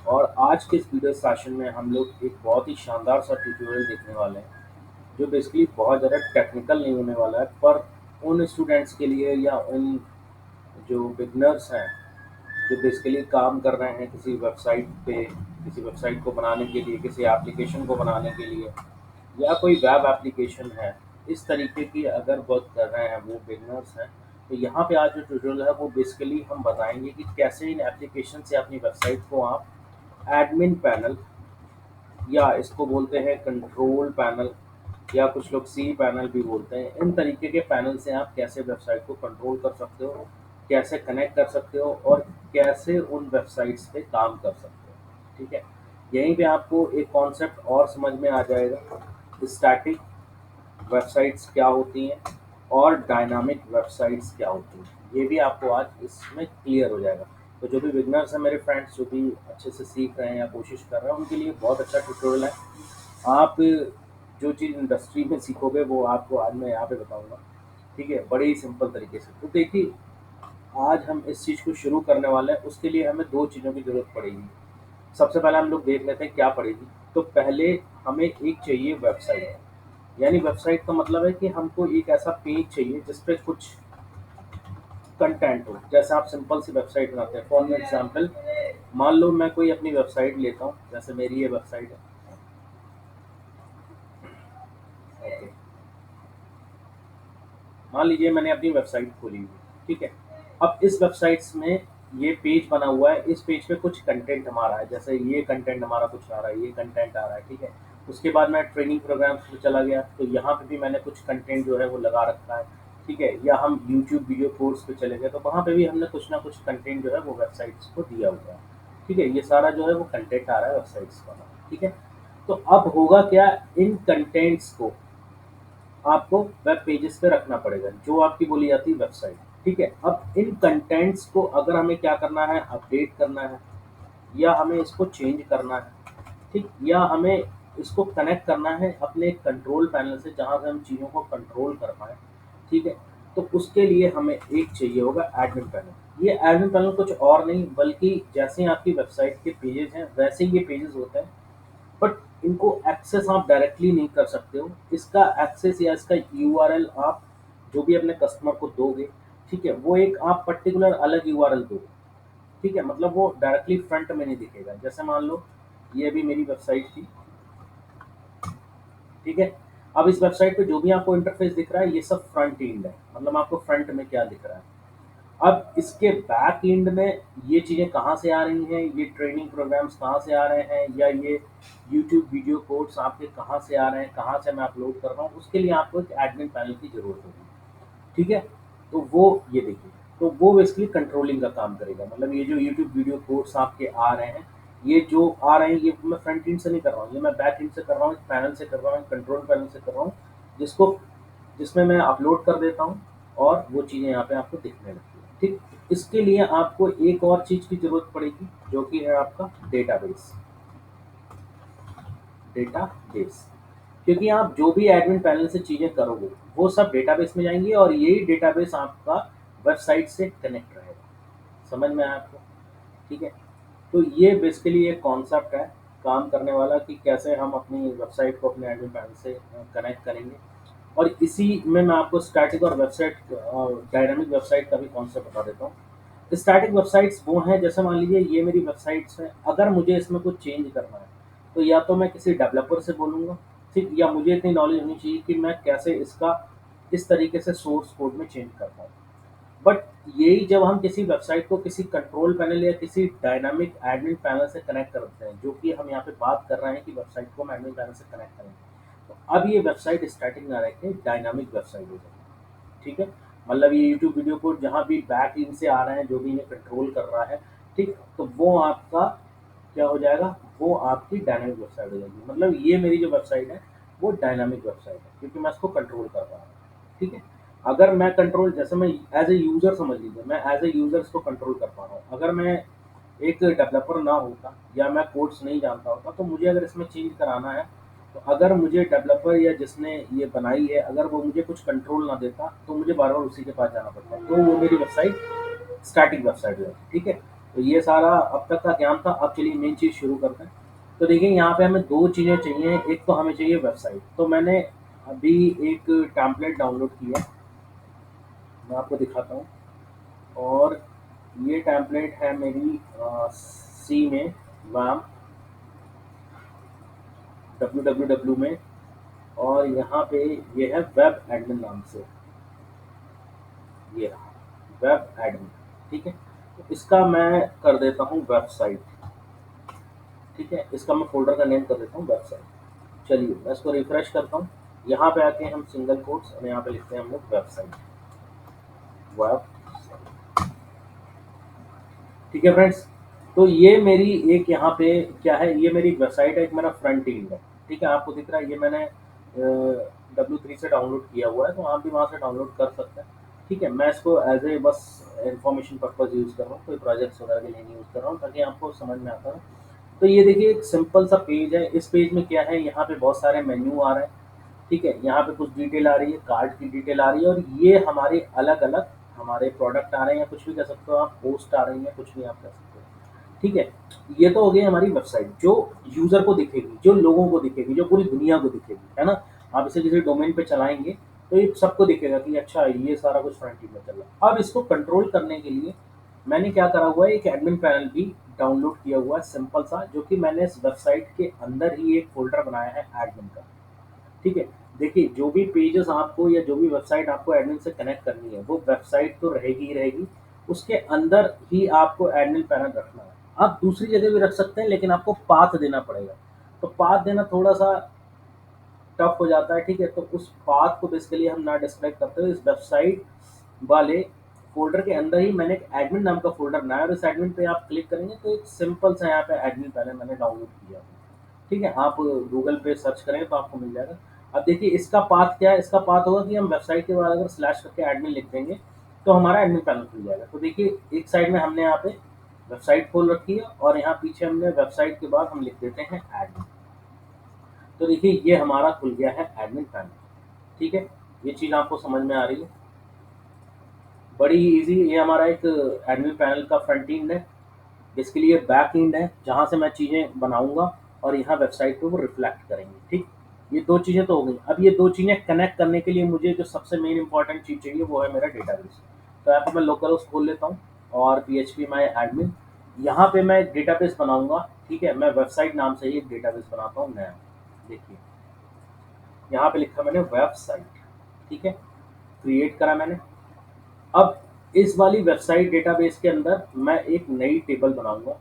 और आज के इस वीडियो सेशन में हम लोग एक बहुत ही शानदार सा ट्यूटोरियल देखने वाले हैं, जो बेसिकली बहुत ज़्यादा टेक्निकल नहीं होने वाला है, पर उन स्टूडेंट्स के लिए या उन जो बिगनर्स हैं, जो बेसिकली काम कर रहे हैं किसी वेबसाइट पे, किसी वेबसाइट को बनाने के लिए, किसी एप्लीकेशन को बनाने के लिए, या कोई वेब एप्लीकेशन है, इस तरीके की अगर वर्क कर रहे हैं, वो बिगनर्स हैं, तो यहाँ पे आज जो ट्यूटोरियल है वो बेसिकली हम बताएंगे कि कैसे इन एप्लीकेशन से अपनी वेबसाइट को आप एडमिन पैनल, या इसको बोलते हैं कंट्रोल पैनल, या कुछ लोग सी पैनल भी बोलते हैं, इन तरीके के पैनल से आप कैसे वेबसाइट को कंट्रोल कर सकते हो, कैसे कनेक्ट कर सकते हो, और कैसे उन वेबसाइट्स पे काम कर सकते हो। ठीक है, यहीं पे आपको एक कॉन्सेप्ट और समझ में आ जाएगा, स्टैटिक वेबसाइट्स क्या होती हैं और डायनामिक वेबसाइट्स क्या होती हैं, ये भी आपको आज इसमें क्लियर हो जाएगा। तो जो भी बिगनर्स हैं मेरे फ्रेंड्स, जो भी अच्छे से सीख रहे हैं या कोशिश कर रहे हैं, उनके लिए बहुत अच्छा ट्यूटोरियल है। आप जो चीज़ इंडस्ट्री में सीखोगे वो आपको आज मैं यहाँ पे बताऊंगा। ठीक है, बड़े ही सिंपल तरीके से। तो देखिए, आज हम इस चीज़ को शुरू करने वाले हैं, उसके लिए हमें दो चीज़ों की ज़रूरत पड़ेगी। सबसे पहले हम लोग देख लेते हैं क्या पड़ेगी। तो पहले हमें एक चाहिए वेबसाइट, यानी वेबसाइट का मतलब है कि हमको एक ऐसा पेज चाहिए जिस पे कुछ कंटेंट हो। जैसे आप सिंपल सी वेबसाइट बनाते हैं, फॉर एग्जांपल मान लो मैं कोई अपनी वेबसाइट लेता हूँ, जैसे मेरी ये वेबसाइट है। ओके, मान लीजिए मैंने अपनी वेबसाइट खोली हुई है, ठीक है। अब इस वेबसाइट्स में ये पेज बना हुआ है, इस पेज पे कुछ कंटेंट हमारा है, जैसे ये कंटेंट हमारा कुछ आ रहा है, ये कंटेंट आ रहा है, ठीक है। उसके बाद मैं ट्रेनिंग प्रोग्राम्स पे चला गया, तो यहाँ पे भी मैंने कुछ कंटेंट जो है वो लगा रखा है, ठीक है। या हम यूट्यूब वीडियो कोर्स पे चले गए, तो वहाँ पे भी हमने कुछ ना कुछ कंटेंट जो है वो वेबसाइट्स को दिया हुआ है, ठीक है। ये सारा जो है वो कंटेंट आ रहा है वेबसाइट्स का, ठीक है। तो अब होगा क्या, इन कंटेंट्स को आपको वेब पेजेस पे रखना पड़ेगा, जो आपकी बोली जाती है वेबसाइट, ठीक है। अब इन कंटेंट्स को अगर हमें क्या करना है, अपडेट करना है, या हमें इसको चेंज करना है, ठीक, या हमें इसको कनेक्ट करना है अपने कंट्रोल पैनल से, जहाँ से हम चीज़ों को कंट्रोल कर पाएँ, ठीक है। तो उसके लिए हमें एक चाहिए होगा एडमिन पैनल। ये एडमिन पैनल कुछ और नहीं, बल्कि जैसे आपकी वेबसाइट के पेजेस हैं वैसे ही ये पेजेस होते हैं, बट इनको एक्सेस आप डायरेक्टली नहीं कर सकते हो। इसका एक्सेस या इसका यूआरएल आप जो भी अपने कस्टमर को दोगे, ठीक है, वो एक आप पर्टिकुलर अलग यूआरएल दोगे, ठीक है। मतलब वो डायरेक्टली फ्रंट में नहीं दिखेगा। जैसे मान लो ये भी मेरी वेबसाइट थी, ठीक है। अब इस वेबसाइट पे जो भी आपको इंटरफेस दिख रहा है, ये सब फ्रंट एंड है, मतलब आपको फ्रंट में क्या दिख रहा है। अब इसके बैक एंड में ये चीज़ें कहाँ से आ रही हैं, ये ट्रेनिंग प्रोग्राम्स कहाँ से आ रहे हैं, या ये यूट्यूब वीडियो कोर्स आपके कहाँ से आ रहे हैं, कहाँ से मैं अपलोड कर रहा हूँ, उसके लिए आपको एक एडमिन पैनल की ज़रूरत होगी, ठीक है। तो वो ये देखिए, तो वो बेसिकली कंट्रोलिंग का काम करेगा। मतलब ये जो यूट्यूब वीडियो कोर्स आपके आ रहे हैं, ये जो आ रहे हैं, ये मैं फ्रंट एंड से नहीं कर रहा हूँ, ये मैं बैक एंड से कर रहा हूँ, पैनल से कर रहा हूँ, कंट्रोल पैनल से कर रहा हूँ, जिसको जिसमें मैं अपलोड कर देता हूँ, और वो चीज़ें यहाँ पे आपको दिखने लगती हैं, ठीक। इसके लिए आपको एक और चीज़ की ज़रूरत पड़ेगी, जो कि है आपका डेटाबेस। डेटाबेस, क्योंकि आप जो भी एडमिन पैनल से चीज़ें करोगे, वो सब डेटाबेस में जाएंगी, और यही डेटाबेस आपका वेबसाइट से कनेक्ट रहेगा। समझ में आया आपको, ठीक है। तो ये बेसिकली एक कॉन्सेप्ट है काम करने वाला, कि कैसे हम अपनी वेबसाइट को अपने एडमिन पैनल से कनेक्ट करेंगे। और इसी में मैं आपको स्टैटिक और वेबसाइट डायनामिक वेबसाइट का भी कॉन्सेप्ट बता देता हूँ। स्टैटिक वेबसाइट्स वो हैं, जैसे मान लीजिए ये मेरी वेबसाइट्स हैं, अगर मुझे इसमें कुछ चेंज करना है, तो या तो मैं किसी डेवलपर से बोलूँगा, ठीक, या मुझे इतनी नॉलेज होनी चाहिए कि मैं कैसे इसका इस तरीके से सोर्स कोड में चेंज कर पाऊँ। बट यही जब हम किसी वेबसाइट को किसी कंट्रोल पैनल या किसी डायनामिक एडमिन पैनल से कनेक्ट करते हैं, जो कि हम यहाँ पे बात कर रहे हैं कि वेबसाइट को हम एडमिन पैनल से कनेक्ट करेंगे, तो अब ये वेबसाइट स्टैटिक ना रह के डायनामिक वेबसाइट हो जाएगी, ठीक है। मतलब ये यूट्यूब वीडियो को जहाँ भी बैक इन से आ रहे हैं, जो भी इन्हें कंट्रोल कर रहा है, ठीक, तो वो आपका क्या हो जाएगा, वो आपकी डायनामिक वेबसाइट हो जाएगी। मतलब ये मेरी जो वेबसाइट है वो डायनामिक वेबसाइट है, क्योंकि मैं इसको कंट्रोल कर रहा हूँ, ठीक है। अगर मैं कंट्रोल, जैसे मैं एज ए यूज़र, समझ लीजिए मैं एज ए यूज़र इसको कंट्रोल कर पा रहा हूँ। अगर मैं एक डेवलपर ना होता, या मैं कोड्स नहीं जानता होता, तो मुझे अगर इसमें चेंज कराना है, तो अगर मुझे डेवलपर या जिसने ये बनाई है, अगर वो मुझे कुछ कंट्रोल ना देता, तो मुझे बार बार उसी के पास जाना पड़ता, तो वो मेरी वेबसाइट स्टैटिक वेबसाइट हो जाती, ठीक है। तो ये सारा अब तक का ज्ञान था। अब चलिए मेन चीज़ शुरू करते हैं। तो देखिए यहाँ पे हमें 2 चीज़ें चाहिए, एक तो हमें चाहिए वेबसाइट। तो मैंने अभी एक टेम्पलेट डाउनलोड किया, मैं आपको दिखाता हूँ। और ये टेम्पलेट है मेरी सी में, वैम www में। और यहाँ पे ये है वेब एडमिन नाम से, ये रहा वेब एडमिन। ठीक है, तो इसका मैं कर देता हूँ वेबसाइट। ठीक है, इसका मैं फ़ोल्डर का नेम कर देता हूँ वेबसाइट। चलिए मैं इसको रिफ्रेश करता हूँ। यहाँ पे आके हम सिंगल कोट्स और यहाँ पे लिखते हैं हम लोग वेबसाइट, वेब। ठीक है फ्रेंड्स, तो ये मेरी एक यहाँ पे क्या है, ये मेरी वेबसाइट है, एक मेरा फ्रंट एंड है। ठीक है, आपको दिख रहा है, ये मैंने W3 से डाउनलोड किया हुआ है, तो आप भी वहाँ से डाउनलोड कर सकते हैं। ठीक है, मैं इसको एज ए बस इंफॉर्मेशन पर्पज़ यूज़ कर रहा हूँ, कोई प्रोजेक्ट्स वगैरह के लिए नहीं यूज़ कर रहा हूँ, ताकि आपको समझ में आता रहे। तो ये देखिए एक सिंपल सा पेज है। इस पेज में क्या है, यहाँ पे बहुत सारे मेन्यू आ रहे हैं। ठीक है, यहाँ पे कुछ डिटेल आ रही है, कार्ड की डिटेल आ रही है, और ये हमारे अलग अलग हमारे प्रोडक्ट आ रहे हैं, या कुछ भी कह सकते हो आप, पोस्ट आ रही है, कुछ भी आप कह सकते हो। ठीक है, ये तो हो गई हमारी वेबसाइट, जो यूजर को दिखेगी, जो लोगों को दिखेगी, जो पूरी दुनिया को दिखेगी, है ना। आप इसे किसी डोमेन पे चलाएंगे तो ये सबको दिखेगा कि अच्छा ये सारा कुछ फ्रंट एंड में चल रहा है। अब इसको कंट्रोल करने के लिए मैंने क्या करा हुआ है, एक एडमिन पैनल भी डाउनलोड किया हुआ है, सिंपल सा, जो कि मैंने इस वेबसाइट के अंदर ही एक फोल्डर बनाया है एडमिन का। ठीक है, देखिए जो भी पेजेस आपको या जो भी वेबसाइट आपको एडमिन से कनेक्ट करनी है, वो वेबसाइट तो रहेगी ही रहेगी, उसके अंदर ही आपको एडमिन पैनल रखना है। आप दूसरी जगह भी रख सकते हैं, लेकिन आपको पाथ देना पड़ेगा। तो पाथ देना थोड़ा सा टफ हो जाता है। ठीक है, तो उस पाथ को बेसिकली हम ना डिस्क्राइब करते हुए इस वेबसाइट वाले फ़ोल्डर के अंदर ही मैंने एक एडमिन नाम का फ़ोल्डर बनाया, और इस एडमिन पे आप क्लिक करेंगे तो एक सिंपल सा यहाँ पे एडमिन पैनल मैंने डाउनलोड किया है। ठीक है, आप गूगल पे सर्च करें तो आपको मिल जाएगा। अब देखिए इसका पाथ क्या है, इसका पाथ होगा कि हम वेबसाइट के बाद अगर स्लैश करके एडमिन लिख देंगे तो हमारा एडमिन पैनल खुल जाएगा। तो देखिए एक साइड में हमने यहाँ पे वेबसाइट खोल रखी है, और यहाँ पीछे हमने वेबसाइट के बाद हम लिख देते हैं एडमिन। तो देखिए ये हमारा खुल गया है एडमिन पैनल। ठीक है, ये चीज़ आपको समझ में आ रही है, बड़ी इजी। ये हमारा एक एडमिन पैनल का फ्रंट एंड है, इसके लिए बैक एंड है, जहाँ से मैं चीज़ें बनाऊँगा और यहाँ वेबसाइट पे वो रिफ्लेक्ट करेंगी। ठीक, ये 2 चीज़ें तो हो गई। अब ये 2 चीज़ें कनेक्ट करने के लिए मुझे जो सबसे मेन इम्पोर्टेंट चीज़ चाहिए, वो है मेरा डेटाबेस। तो यहाँ पे मैं लोकल होस्ट खोल लेता हूँ, और PHP माई एडमिन, यहाँ पे मैं एक डेटाबेस बनाऊँगा। ठीक है, मैं वेबसाइट नाम से ही एक डेटाबेस बनाता हूँ नया। देखिए यहाँ पे लिखा मैंने वेबसाइट। ठीक है, क्रिएट करा मैंने। अब इस वाली वेबसाइट डेटाबेस के अंदर मैं एक नई टेबल बनाऊँगा।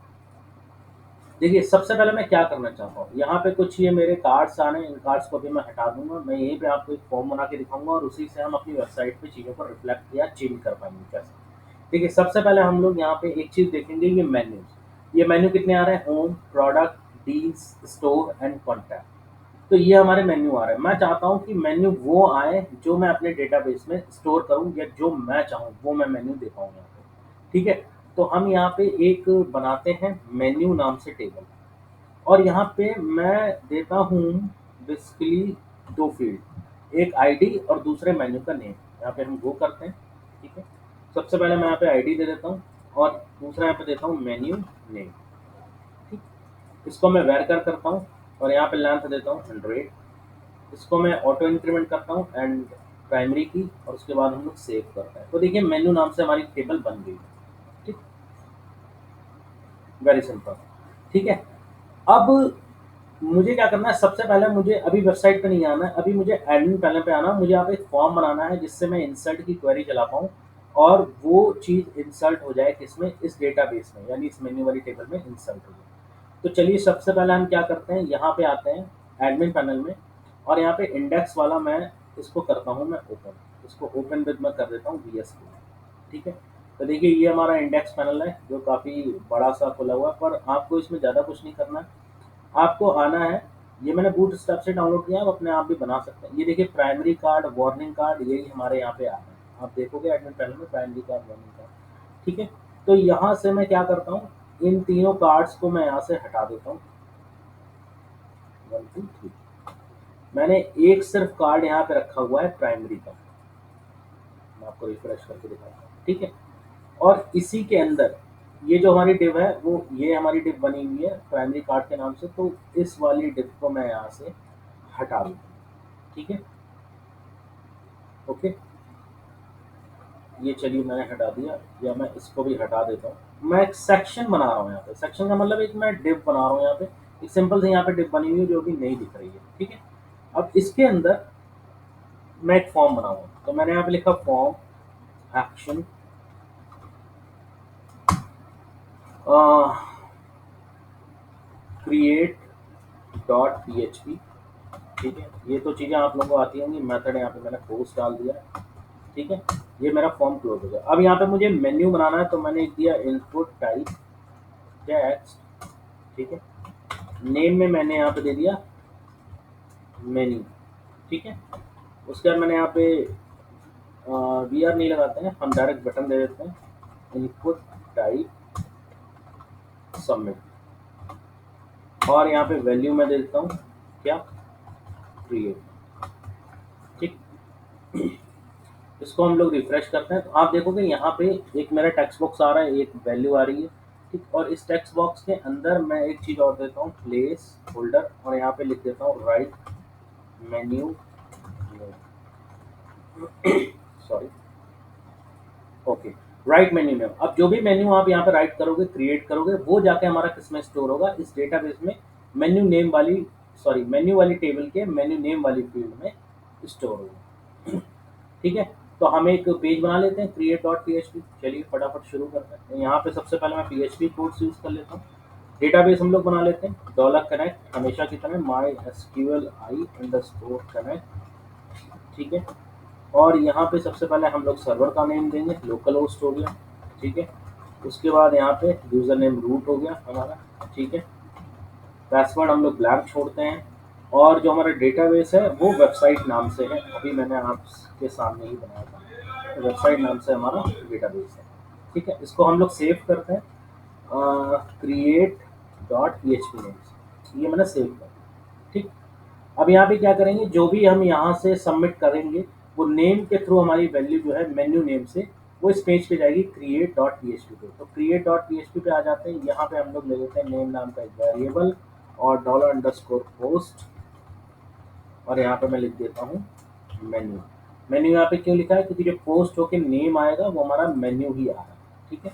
देखिए, सबसे पहले मैं क्या करना चाहता हूँ, यहाँ पे कुछ ये मेरे कार्ड्स आ रहे हैं, इन कार्ड्स को भी मैं हटा दूँगा। मैं यहीं पे आपको एक फॉर्म बना के दिखाऊँगा, और उसी से हम अपनी वेबसाइट पे चीज़ों को रिफ्लेक्ट या चेंज कर पाएँगे कैसे। देखिए, सबसे पहले हम लोग यहाँ पे एक चीज़ देखेंगे, ये मेन्यूज़। ये मेन्यू कितने आ रहे हैं, home, product, deals, store and contact. तो ये हमारे मेन्यू आ रहे हैं। मैं चाहता हूँ कि मेन्यू वो आए जो मैं अपने डेटाबेस में स्टोर करूँ, या जो मैं चाहूँ वो मैं मेन्यू दे पाऊँ यहाँ पे। ठीक है, तो हम यहाँ पे एक बनाते हैं मेन्यू नाम से टेबल, और यहाँ पे मैं देता हूँ बेसिकली 2 फील्ड, एक आईडी और दूसरे मेन्यू का नेम। यहाँ पे हम वो करते हैं। ठीक है, सबसे पहले मैं यहाँ पे आईडी दे देता हूँ, और दूसरा यहाँ पे देता हूँ मेन्यू नेम। ठीक, इसको मैं वेरकर करता हूँ, और यहाँ पे लेंथ देता हूँ 100। इसको मैं ऑटो इंक्रीमेंट करता हूँ एंड प्राइमरी की, और उसके बाद हम लोग सेव करते हैं। तो देखिए मेन्यू नाम से हमारी टेबल बन गई है। ठीक, वेरी सिंपल। ठीक है, अब मुझे क्या करना है, सबसे पहले मुझे अभी वेबसाइट पे नहीं आना है, अभी मुझे एडमिन पैनल पे आना है। मुझे यहाँ पे एक फॉर्म बनाना है, जिससे मैं इंसर्ट की क्वेरी चला पाऊँ, और वो चीज़ इंसर्ट हो जाए किसमें, इस डेटाबेस में, यानी इस मेन्यू वाली टेबल में इंसर्ट हो जाए। तो चलिए सबसे पहले हम क्या करते हैं, यहाँ पे आते हैं एडमिन पैनल में, और यहाँ पे इंडेक्स वाला मैं इसको करता हूँ मैं ओपन, इसको ओपन विद मैं कर देता हूँ VS Code। ठीक है, तो देखिए ये हमारा इंडेक्स पैनल है, जो काफ़ी बड़ा सा खुला हुआ है, पर आपको इसमें ज़्यादा कुछ नहीं करना है। आपको आना है, ये मैंने बूटस्ट्रैप से डाउनलोड किया है, आप अपने आप भी बना सकते हैं। ये देखिए प्राइमरी कार्ड, वार्निंग कार्ड, यही हमारे यहाँ पे आ रहे हैं। आप देखोगे एडमिन पैनल में प्राइमरी कार्ड, वार्निंग कार्ड। ठीक है, तो यहाँ से मैं क्या करता हूँ, इन तीनों कार्ड्स को मैं यहाँ से हटा देता हूँ। 1 2 3, मैंने एक सिर्फ कार्ड यहाँ पे रखा हुआ है प्राइमरी का। मैं आपको रिफ्रेश करके दिखाता हूँ। ठीक है, और इसी के अंदर ये जो हमारी डिव है वो ये हमारी डिव बनी हुई है प्राइमरी कार्ड के नाम से, तो इस वाली डिव को मैं यहाँ से हटा दूँ। ठीक है, ओके, ये चलिए मैंने हटा दिया, या मैं इसको भी हटा देता हूँ। मैं एक सेक्शन बना रहा हूँ यहाँ पे, सेक्शन का मतलब एक मैं डिव बना रहा हूँ यहाँ पे, एक सिंपल से यहाँ पे डिव बनी हुई है जो अभी नहीं दिख रही है। ठीक है, अब इसके अंदर मैं एक फॉर्म बनाऊंगा, तो मैंने यहाँ पे लिखा form action create dot P H P. ठीक है, ये तो चीज़ें आप लोगों को आती होंगी। मेथड यहाँ पे मैंने पोस्ट डाल दिया। ठीक है, ये मेरा फॉर्म क्लोज हो गया। अब यहाँ पे मुझे मेन्यू बनाना है, तो मैंने दिया इनपुट टाइप टेक्स्ट। ठीक है, नेम में मैंने यहाँ पे दे दिया मेन्यू। ठीक है, उसके बाद मैंने यहाँ पे वी आर नहीं लगाते हैं, हम डायरेक्ट बटन दे देते हैं, इनपुट टाइप सबमिट। और यहाँ पे वैल्यू में दे देता हूँ क्या, क्रिएट। ठीक, इसको हम लोग रिफ्रेश करते हैं, तो आप देखोगे यहाँ पे एक मेरा टेक्स्ट बॉक्स आ रहा है, एक वैल्यू आ रही है। ठीक, और इस टेक्स्ट बॉक्स के अंदर मैं एक चीज़ और देता हूँ, प्लेस होल्डर, और यहाँ पे लिख देता हूँ right menu, sorry, okay, right menu में। अब जो भी मेन्यू आप यहाँ पे राइट करोगे, क्रिएट करोगे, वो जाके हमारा किस में स्टोर होगा, इस डेटाबेस में मेन्यू नेम वाली, सॉरी, मेन्यू वाली टेबल के मेन्यू नेम वाली फील्ड में स्टोर होगा। ठीक है, तो हम एक पेज बना लेते हैं, create dot P H P. चलिए फटाफट शुरू करते हैं। यहाँ पे सबसे पहले मैं P H P codes use कर लेता हूँ। डेटाबेस हम लोग बना लेते हैं, डॉलर कनेक्ट, हमेशा की तरह my S Q L I underscore connect. ठीक है, और यहाँ पे सबसे पहले हम लोग सर्वर का नेम देंगे, लोकल होस्ट हो गया। ठीक है, उसके बाद यहाँ पे यूज़र नेम रूट हो गया हमारा। ठीक है, पासवर्ड हम लोग ब्लैंक छोड़ते हैं, और जो हमारा डेटाबेस है वो वेबसाइट नाम से है, अभी मैंने आपके सामने ही बनाया था, तो वेबसाइट नाम से हमारा डेटाबेस है। ठीक है, इसको हम लोग सेव करते हैं create dot P H P name, ये मैंने सेव कर दिया। ठीक, अब यहाँ पे क्या करेंगे, जो भी हम यहाँ से सबमिट करेंगे वो नेम के थ्रू हमारी वैल्यू जो है मेन्यू नेम से वो इस पेज पे जाएगी create dot P H P पे। तो create dot P H P पे आ जाते हैं, यहाँ पे हम लोग ले लेते हैं नेम नाम का एक वेरिएबल और डॉलर अंडरस्कोर पोस्ट, और यहाँ पे मैं लिख देता हूँ मेन्यू। मेन्यू यहाँ पे क्यों लिखा है, क्योंकि जो पोस्ट होके नेम आएगा वो हमारा मेन्यू ही आ रहा है। ठीक है,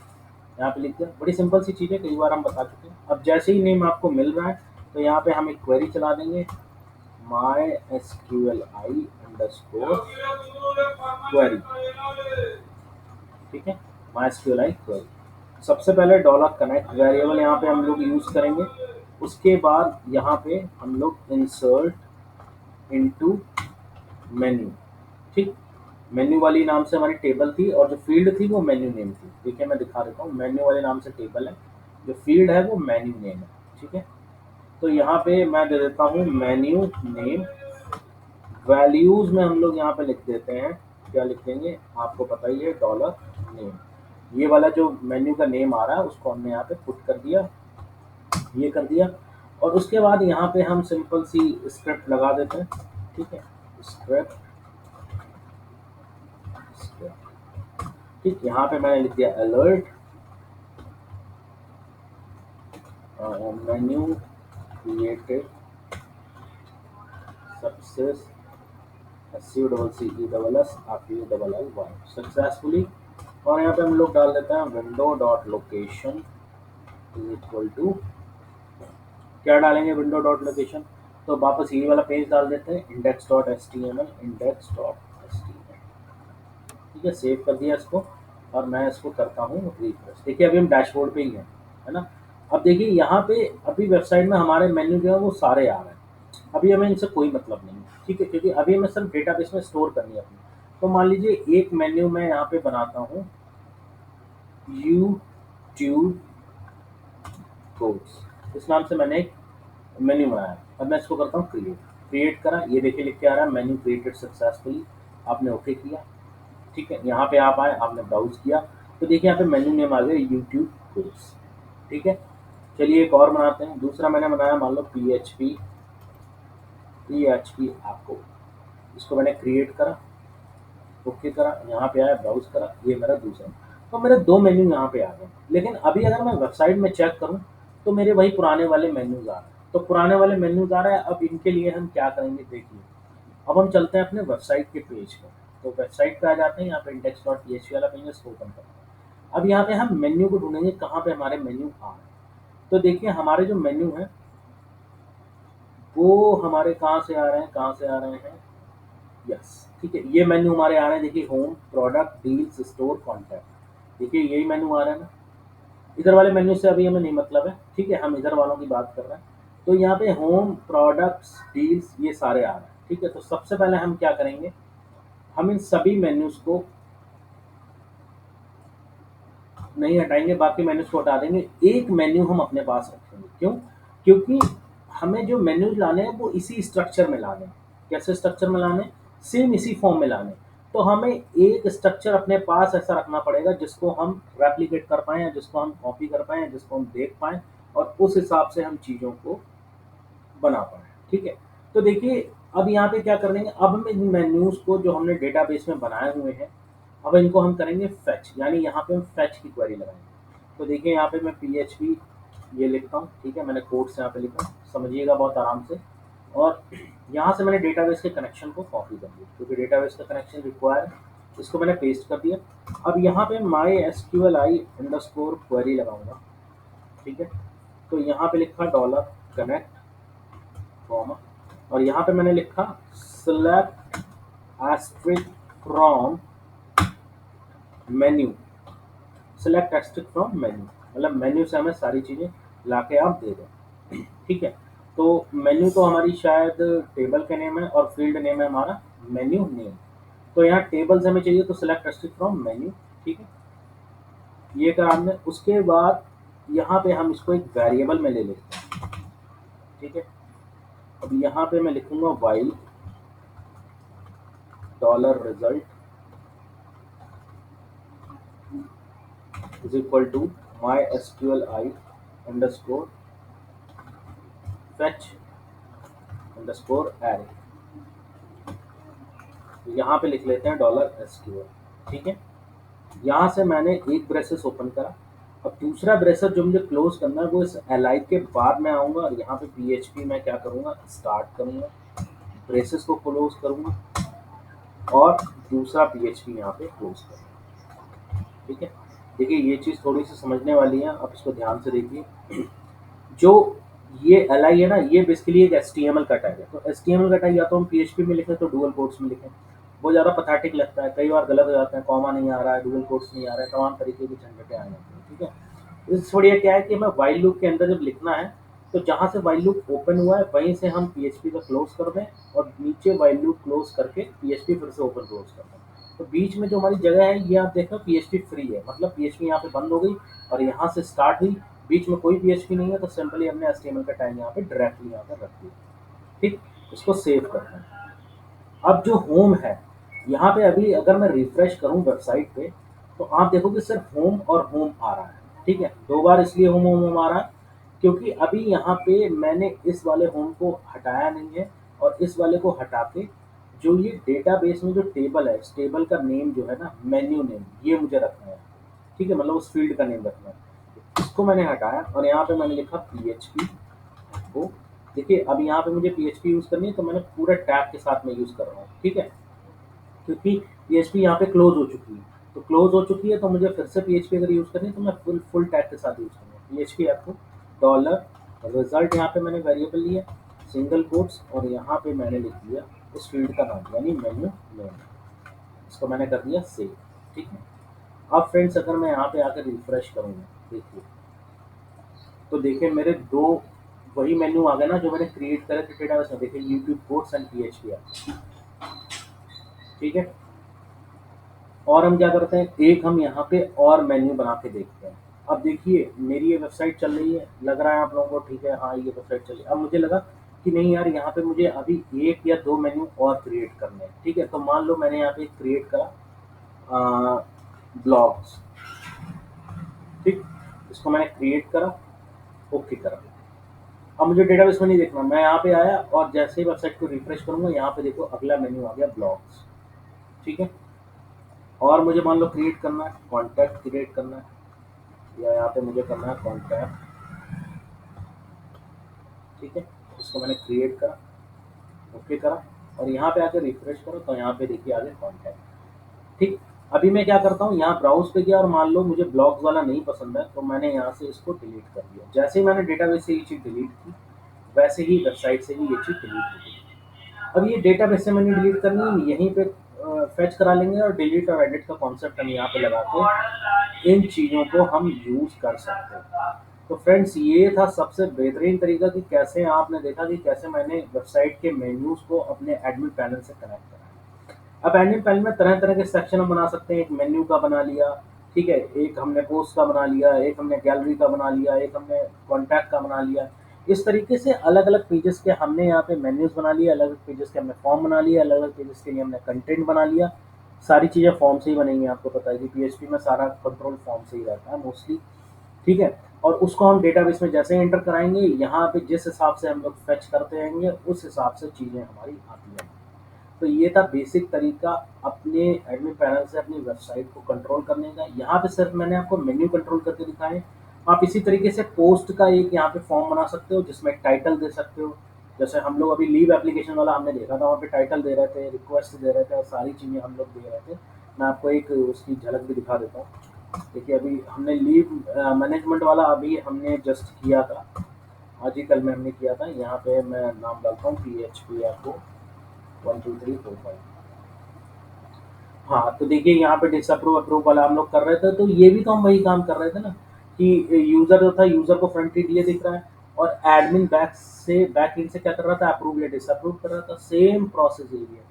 यहाँ पे लिख दिया, बड़ी सिंपल सी चीज़ है, कई बार हम बता चुके हैं। अब जैसे ही नेम आपको मिल रहा है, तो यहाँ पे हम एक क्वेरी चला देंगे, my S Q L I underscore query. ठीक है, my S Q L I query. सबसे पहले डॉलर कनेक्ट वेरिएबल यहाँ पे हम लोग यूज़ करेंगे, उसके बाद यहाँ पे हम लोग इंसर्ट इनटू मेन्यू। ठीक, मेन्यू वाली नाम से हमारी टेबल थी, और जो फील्ड थी वो मेन्यू नेम थी। देखिए मैं दिखा देता हूँ, मेन्यू वाले नाम से टेबल है, जो फील्ड है वो मेन्यू नेम है। ठीक है, तो यहाँ पे मैं दे देता हूँ मेन्यू नेम। वैल्यूज में हम लोग यहाँ पे लिख देते हैं, क्या लिख देंगे आपको पता ही है, डॉलर नेम। ये वाला जो मेन्यू का नेम आ रहा है उसको हमने यहाँ पे पुट कर दिया, ये कर दिया। और उसके बाद यहाँ पे हम सिंपल सी स्क्रिप्ट लगा देते हैं। ठीक है, स्क्रिप्ट, ठीक, यहाँ पे मैंने लिख दिया alert menu created success successfully. और यहाँ पे हम लोग डाल देते हैं window dot location is equal to, क्या डालेंगे विंडो डॉट लोकेशन, तो वापस ये वाला पेज डाल देते हैं, index dot S T M L, index dot S T M L. ठीक है, सेव कर दिया इसको, और मैं इसको करता हूँ रिफ्रेश। देखिए अभी हम डैशबोर्ड पे ही हैं, है ना। अब देखिए यहाँ पे अभी वेबसाइट में हमारे मेन्यू जो है वो सारे आ रहे हैं, अभी हमें इनसे कोई मतलब नहीं है। ठीक है, क्योंकि अभी हमें सिर्फ डेटाबेस में स्टोर करनी है अपनी। तो मान लीजिए एक मेन्यू मैं यहाँ पे बनाता हूँ, यूट्यूब कोर्स, इस नाम से मैंने एक मेन्यू बनाया। अब मैं इसको करता हूँ क्रिएट, क्रिएट करा, ये देखिए लिख के आ रहा है मेन्यू क्रिएटेड सक्सेसफुली। आपने ओके किया। ठीक है, यहाँ पे आप आए, आपने ब्राउज किया, तो देखिए यहाँ पे मेन्यू नेम आ गया यूट्यूब कोर्स। ठीक है, चलिए एक और बनाते हैं। दूसरा मैंने बनाया, मान लो पी एच पी आपको, इसको मैंने क्रिएट करा, ओके करा, यहाँ पे आया, ब्राउज करा, ये मेरा दूसरा। तो मेरे 2 मेन्यू यहाँ पे आ गए। लेकिन अभी अगर मैं वेबसाइट में चेक करूँ, तो मेरे वही पुराने वाले मेन्यूज़ आ रहे हैं। तो पुराने वाले मेन्यूज़ आ रहे हैं, अब इनके लिए हम क्या करेंगे देखिए। अब हम चलते हैं अपने वेबसाइट के पेज पे। तो वेबसाइट पे आ जाते हैं, यहाँ पे index.php वाला पेज है, इसको ओपन करते हैं। अब यहाँ पे हम मेन्यू को ढूँढेंगे, कहाँ पे हमारे मेन्यू आ रहे हैं। तो देखिए हमारे जो मेन्यू हैं, वो हमारे कहाँ से आ रहे हैं, कहाँ से आ रहे हैं। यस, ठीक है, ये मेन्यू हमारे आ रहे हैं। देखिए home, product, deals, store, contact. देखिए यही मेन्यू आ रहा है ना। इधर वाले मेन्यू से अभी हमें नहीं मतलब है, ठीक है, हम इधर वालों की बात कर रहे हैं। तो यहाँ पे होम, प्रोडक्ट्स, डील्स, ये सारे आ रहे हैं, ठीक है। तो सबसे पहले हम क्या करेंगे, हम इन सभी मेन्यूज को नहीं हटाएंगे, बाकी मेन्यूज को हटा देंगे। एक मेन्यू हम अपने पास रखेंगे, क्यों? क्योंकि हमें जो मेन्यूज लाने हैं वो इसी स्ट्रक्चर में लाने हैं। कैसे स्ट्रक्चर में लाने हैं? सेम इसी फॉर्म में लाने हैं। तो हमें एक स्ट्रक्चर अपने पास ऐसा रखना पड़ेगा जिसको हम रेप्लिकेट कर पाएँ, या जिसको हम कॉपी कर पाएँ, या जिसको हम देख पाएँ, और उस हिसाब से हम चीज़ों को बना पाएँ, ठीक है। तो देखिए अब यहाँ पे क्या कर लेंगे, अब हम इन मेन्यूज़ को जो हमने डेटाबेस में बनाए हुए हैं, अब इनको हम करेंगे फेच, यानी यहाँ पे हम फेच की क्वेरी लगाएंगे। तो देखिए यहाँ पे मैं PHP ये लिखता हूँ, ठीक है, मैंने कोड्स यहाँ पे लिखा, समझिएगा बहुत आराम से। और यहाँ से मैंने डेटाबेस के कनेक्शन को कॉपी कर दिया, क्योंकि डेटाबेस का कनेक्शन रिक्वायर है, इसको मैंने पेस्ट कर दिया। अब यहाँ पे MySQLi अंडरस्कोर क्वेरी लगाऊंगा, ठीक है। तो यहाँ पे लिखा $कनेक्ट, कॉमा, और यहाँ पे मैंने लिखा select asterisk from menu, select asterisk from menu, मतलब मेन्यू से हमें सारी चीज़ें ला के आप दे दें, ठीक है। तो मेन्यू तो हमारी शायद टेबल का नेम है, और फील्ड नेम है हमारा मेन्यू नेम। तो यहाँ टेबल से हमें चाहिए, तो सेलेक्ट एस्ट्रिक फ्रॉम मेन्यू, ठीक है, ये करा हमने। उसके बाद यहाँ पे हम इसको एक वेरिएबल में ले लेते हैं, ठीक है। अब यहाँ पे मैं लिखूंगा while $result is equal to MySQLi underscore fetch underscore array। तो यहाँ पे लिख लेते हैं $SQL, ठीक है। यहाँ से मैंने एक ब्रेसेस ओपन करा। अब दूसरा ब्रेसर जो मुझे क्लोज करना है, वो इस एलाइव के बाद में आऊँगा, और यहाँ पे PHP में क्या करूँगा, स्टार्ट करूँगा, ब्रेसेस को क्लोज करूँगा, और दूसरा PHP यहाँ पे क्लोज करूँगा, ठीक है। देखिए ये चीज़ थोड़ी सी समझने वाली है, आप इसको ध्यान से देखिए। जो ये li है ना, ये बेसिकली एक HTML का टैग है। तो HTML का टैग या तो हम PHP में लिखें, तो डुअल कोट्स में लिखें, वो ज़्यादा पैथेटिक लगता है, कई बार गलत हो जाते हैं, कॉमा नहीं आ रहा है, डुअल कोट्स नहीं आ रहा है, तमाम तरीके की झंझटें आ जाती हैं, ठीक है। इससे बढ़िया क्या है कि हमें व्हाइल लूप के अंदर जब लिखना है, तो जहाँ से व्हाइल लूप ओपन हुआ है वहीं से हम PHP को क्लोज कर दें, और नीचे व्हाइल लूप क्लोज करके PHP फिर से ओपन क्लोज कर दें। तो बीच में जो हमारी जगह है, ये आप देखो PHP फ्री है, मतलब PHP यहाँ पे बंद हो गई, और यहाँ से स्टार्ट हुई, बीच में कोई PHP नहीं है, तो सिंपली हमने HTML का टैग यहाँ पे डायरेक्टली यहाँ पर रख दिया, ठीक। इसको सेव करते हैं। अब जो होम है, यहाँ पे अभी अगर मैं रिफ्रेश करूँ वेबसाइट पे, तो आप देखोगे सिर्फ होम और होम आ रहा है, ठीक है। 2 बार इसलिए होम होम होम आ रहा है, क्योंकि अभी यहाँ पे मैंने इस वाले होम को हटाया नहीं है, और इस वाले को हटा के जो ये डेटाबेस में जो टेबल है, इस टेबल का नेम जो है ना, मेन्यू नेम, ये मुझे रखना है, ठीक है, मतलब उस फील्ड का नेम रखना है। इसको मैंने हटाया, और यहाँ पे मैंने लिखा PHP को। देखिए अब यहाँ पे मुझे PHP यूज़ करनी है, तो मैंने पूरे टैग के साथ में यूज़ कर रहा हूँ, ठीक है, क्योंकि PHP यहाँ पे क्लोज हो चुकी है। तो क्लोज हो चुकी है, तो मुझे फिर से PHP अगर यूज़ करनी है, तो मैं फुल फुल टैग के साथ यूज़ करूँगा। PHP आपको $रिजल्ट, यहाँ पे मैंने वेरिएबल लिया, सिंगल कोट्स, और यहाँ पे मैंने लिख दिया उस फील्ड का नाम, यानी मेन्यू नेम। इसको मैंने कर दिया सेव, ठीक है। अब फ्रेंड्स अगर मैं यहाँ पे आकर रिफ्रेश करूँगा, देखिए, तो देखिए मेरे 2 वही मेन्यू आ गए ना जो मैंने क्रिएट करे थे डेटाबेस में। देखिए यूट्यूब कोर्स एंड PHP आ, ठीक है। और हम क्या करते हैं, एक हम यहाँ पे और मेन्यू बना के देखते हैं। अब देखिए मेरी ये वेबसाइट चल रही है, लग रहा है आप लोगों को, ठीक है, हाँ ये वेबसाइट चल रही है। अब मुझे लगा कि नहीं यार, यहाँ पे मुझे अभी 1 या 2 मेन्यू और क्रिएट करने हैं, ठीक है। तो मान लो मैंने यहाँ पे क्रिएट करा ब्लॉग्स, ठीक, इसको मैंने क्रिएट करा, ओके करा। अब मुझे डेटाबेस में नहीं देखना, मैं यहाँ पे आया, और जैसे ही वेबसाइट को रिफ्रेश करूंगा, यहाँ पे देखो अगला मेन्यू आ गया ब्लॉग्स, ठीक है। और मुझे मान लो क्रिएट करना है, कॉन्टैक्ट क्रिएट करना है, या यहाँ पे मुझे करना है कॉन्टैक्ट। ठीक है, इसको मैंने क्रिएट करा, ओके करा, और यहाँ पे आके रिफ्रेश करो तो यहाँ पे देखिए आगे कॉन्टैक्ट। ठीक, अभी मैं क्या करता हूँ, यहाँ ब्राउज पे गया और मान लो मुझे ब्लॉग्स वाला नहीं पसंद है तो मैंने यहाँ से इसको डिलीट कर दिया। जैसे ही मैंने डेटाबेस से ये चीज़ डिलीट की, वैसे ही वेबसाइट से भी ये चीज़ डिलीट हो गई। अब ये डेटाबेस से मैंने डिलीट करनी है, यहीं पे फेच करा लेंगे और डिलीट और एडिट का कॉन्सेप्ट हम यहाँ पे लगा के इन चीज़ों को हम यूज़ कर सकते हैं। तो फ्रेंड्स, ये था सबसे बेहतरीन तरीका कि कैसे आपने देखा कि कैसे मैंने वेबसाइट के मेन्यूज़ को अपने एडमिन पैनल से कनेक्ट करा। अब एडमिन पैनल में तरह तरह के सेक्शन हम बना सकते हैं। एक मेन्यू का बना लिया, ठीक है, एक हमने पोस्ट का बना लिया, एक हमने गैलरी का बना लिया, एक हमने कॉन्टैक्ट का बना लिया। इस तरीके से अलग अलग पेजेस के हमने यहाँ पे मेन्यूज बना लिए, अलग अलग पेजेस के हमने फॉर्म बना लिए, अलग अलग पेजेस के लिए हमने कंटेंट बना लिया। सारी चीज़ें फॉर्म से ही बनेंगी, आपको पता है कि पीएचपी में सारा कंट्रोल फॉर्म से ही रहता है मोस्टली। ठीक है, और उसको हम डेटाबेस में जैसे एंटर कराएंगे, यहाँ पे जिस हिसाब से हम लोग फेच करते रहेंगे उस हिसाब से चीज़ें हमारी आती हैं। तो ये था बेसिक तरीका अपने एडमिन पैनल से अपनी वेबसाइट को कंट्रोल करने का। यहाँ पे सिर्फ मैंने आपको मेन्यू कंट्रोल करके दिखाए। आप इसी तरीके से पोस्ट का एक यहाँ पे फॉर्म बना सकते हो जिसमें टाइटल दे सकते हो। जैसे हम लोग अभी लीव एप्लीकेशन वाला हमने देखा था, वहाँ पे टाइटल दे रहे थे, रिक्वेस्ट दे रहे थे और सारी चीज़ें हम लोग दे रहे थे। मैं आपको एक उसकी झलक भी दिखा देता हूँ। देखिए, अभी हमने लीव मैनेजमेंट वाला अभी हमने जस्ट किया था, आज ही कल में हमने किया था। यहाँ पे मैं नाम डालता हूँ PHP आपको 1 2 3 4 5। हाँ, तो देखिए यहाँ पे डिसअप्रूव अप्रूव वाला हम लोग कर रहे थे, तो ये भी तो हम वही काम कर रहे थे ना कि यूजर जो था, यूजर को फ्रंट एंड ये दिख रहा है और एडमिन बैक एंड से क्या कर रहा था, अप्रूव या डिसअप्रूव कर रहा था। सेम प्रोसेस यही है।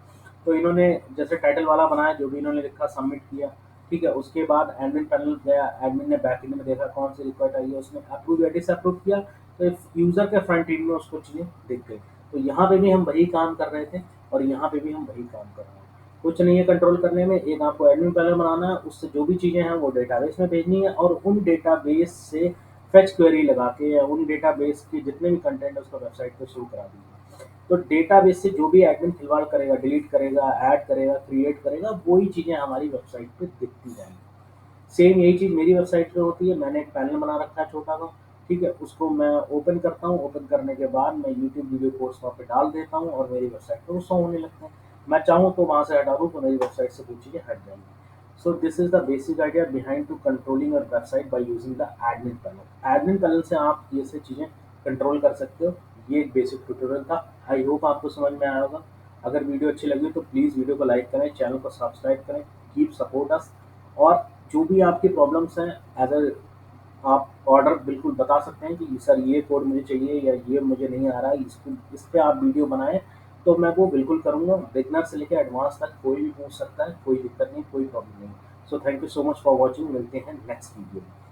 तो इन्होंने जैसे टाइटल वाला बनाया, जो भी इन्होंने लिखा सबमिट किया, ठीक है, उसके बाद एडमिन पैनल गया, एडमिन ने बैक एंड में देखा कौन सी रिक्वायर्ड आई है, उसने अप्रूव या डिसअप्रूव किया, तो यूजर के फ्रंट एंड में उसको चीज़ें दिख गई। तो यहाँ पे भी हम वही काम कर रहे थे और यहाँ पे भी हम वही काम कर रहे हैं। कुछ नहीं है कंट्रोल करने में, एक आपको एडमिन पैनल बनाना है, उससे जो भी चीज़ें हैं वो डेटाबेस में भेजनी है और उन डेटाबेस से फेच क्वेरी लगा के या उन डेटाबेस के जितने भी कंटेंट है उसको वेबसाइट पे शो करा दीजिए। तो डेटाबेस से जो भी एडमिन खिलवाड़ करेगा, डिलीट करेगा, ऐड करेगा, क्रिएट करेगा, वही चीज़ें हमारी वेबसाइट पे दिखती जाएंगी। सेम यही चीज़ मेरी वेबसाइट पे होती है। मैंने एक पैनल बना रखा है छोटा सा, ठीक है, उसको मैं ओपन करता हूँ। ओपन करने के बाद मैं यूट्यूब वीडियो कोर्स वहाँ पे डाल देता हूँ और मेरी वेबसाइट पे वो शो होने लगता है। मैं चाहूँ तो वहाँ से हटा दूँ तो मेरी वेबसाइट से कुछ चीज़ें हट जाएंगी। So this is the basic idea behind to controlling your website by using the admin panel. Admin panel से आप ये से चीज़ें कंट्रोल कर सकते हो। ये एक बेसिक ट्यूटोरियल था। आई होप आपको समझ में आया होगा। अगर वीडियो अच्छी लगी तो प्लीज़ वीडियो को लाइक करें, चैनल को सब्सक्राइब करें, कीप सपोर्ट अस। और जो भी आपकी प्रॉब्लम्स हैं, एज अ आप ऑर्डर बिल्कुल बता सकते हैं कि सर ये कोड मुझे चाहिए या ये मुझे नहीं आ रहा है, इसको इस पे आप वीडियो बनाएं, तो मैं वो बिल्कुल करूँगा। बिगनर से लेकर एडवांस तक कोई भी पूछ सकता है, कोई दिक्कत नहीं, कोई प्रॉब्लम नहीं। So thank you so much for watching. मिलते हैं नेक्स्ट वीडियो में।